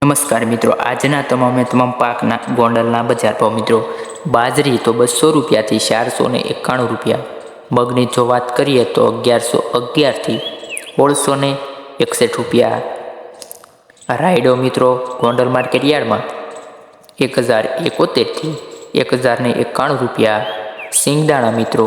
નમસ્કાર મિત્રો, આજના તમામ પાકના ગોંડલના બજાર ભાવ મિત્રો. બાજરી તો 200 રૂપિયાથી 491 રૂપિયા. મગની જો વાત કરીએ તો 1111થી 1661 રૂપિયા. રાયડો મિત્રો ગોંડલ માર્કેટ યાર્ડમાં 1071થી 1091 રૂપિયા. સિંગદાણા મિત્રો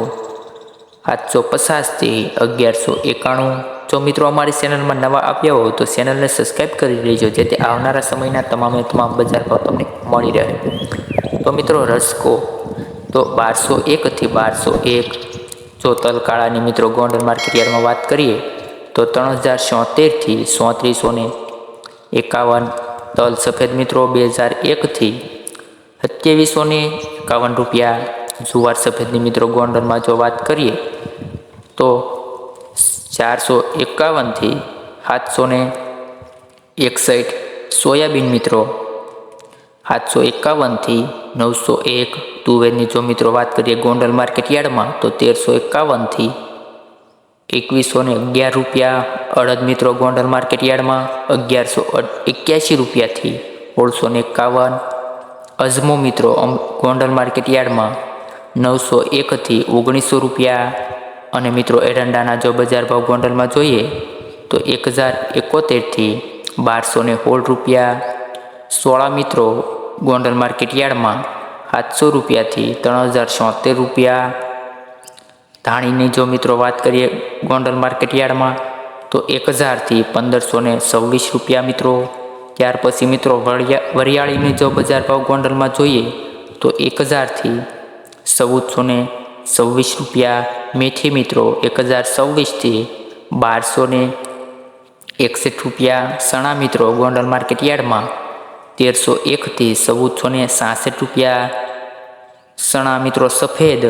750થી 1191. જો મિત્રો અમારી ચેનલમાં નવા આવ્યા હો તો ચેનલને સબસ્ક્રાઈબ કરી લેજો, જેથી આવનારા સમયના તમામ બજાર ભાવ તમને મળી રહે. તો મિત્રો રસકો તો 1201થી 1201. જો તલકાળાની મિત્રો ગોંડલ માર્કેટ યાર્ડમાં વાત કરીએ તો 3076થી 3751. તલ સફેદ મિત્રો 2001થી 2751 રૂપિયા. જુવાર સફેદની મિત્રો ગોંડલમાં જો વાત કરીએ તો 451થી 761. સોયાબીન મિત્રો 751થી 901. તુવેરની જો મિત્રો વાત કરીએ ગોંડલ માર્કેટ યાર્ડમાં તો 1351થી 2111 રૂપિયા. અડદ મિત્રો ગોંડલ માર્કેટ યાર્ડમાં 1181 રૂપિયાથી 1651. અજમો મિત્રો ગોંડલ માર્કેટ યાર્ડમાં 901થી 1900 રૂપિયા. અને મિત્રો એરંડાના જો બજાર ભાવ ગોંડલમાં જોઈએ તો 1071થી 1216 રૂપિયા. સોળા મિત્રો ગોંડલ માર્કેટ યાર્ડમાં 700 રૂપિયાથી 3076 રૂપિયા. ધાણીની જો મિત્રો વાત કરીએ ગોંડલ માર્કેટ યાર્ડમાં તો 1000થી 1526 રૂપિયા મિત્રો. ત્યાર પછી મિત્રો વરિયાળીની જો બજાર ભાવ ગોંડલમાં જોઈએ તો 1000થી 1426 રૂપિયા. મેથી મિત્રો 1024થી 1261 રૂપિયા. ચણા મિત્રો ગોંડલ માર્કેટ યાર્ડમાં 1301થી 1466 રૂપિયા. ચણા મિત્રો સફેદ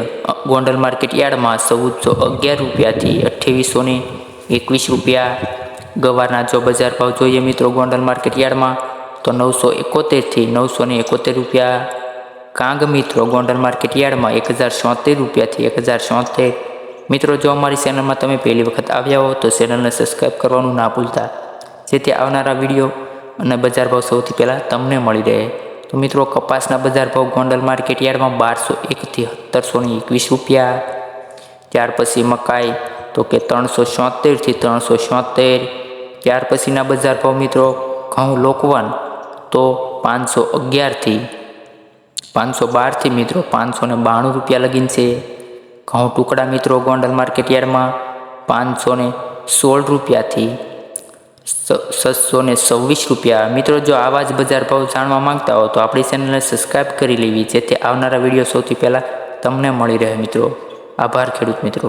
ગોંડલ માર્કેટ યાર્ડમાં 1411 રૂપિયાથી 2821 રૂપિયા. ગવારના જો બજાર ભાવ જોઈએ મિત્રો ગોંડલ માર્કેટ યાર્ડમાં તો 971થી 971 રૂપિયા. કાંગ મિત્રો ગોંડલ માર્કેટ યાર્ડમાં 1076 રૂપિયાથી 1076. મિત્રો જો અમારી ચેનલમાં તમે પહેલી વખત આવ્યા હો તો ચેનલને સબસ્ક્રાઈબ કરવાનું ના ભૂલતા, જેથી આવનારા વિડીયો અને બજાર ભાવ સૌથી પહેલાં તમને મળી રહે. તો મિત્રો કપાસના બજાર ભાવ ગોંડલ માર્કેટ યાર્ડમાં 1201થી 1721 રૂપિયા. ત્યાર પછી મકાઈ તો કે 376થી 376. ત્યાર પછીના બજાર ભાવ મિત્રો ઘઉં લોકવન તો 511થી 512થી મિત્રો 592 રૂપિયા લગીન છે. ઘઉં ટુકડા મિત્રો ગોંડલ માર્કેટ યાર્ડમાં 516 રૂપિયાથી 626 રૂપિયા. મિત્રો જો આવા જ બજાર ભાવ જાણવા માંગતા હો તો આપણી ચેનલને સબસ્ક્રાઈબ કરી લેવી, જેથી આવનારા વિડીયો સૌથી પહેલાં તમને મળી રહે મિત્રો. આભાર ખેડૂત મિત્રો.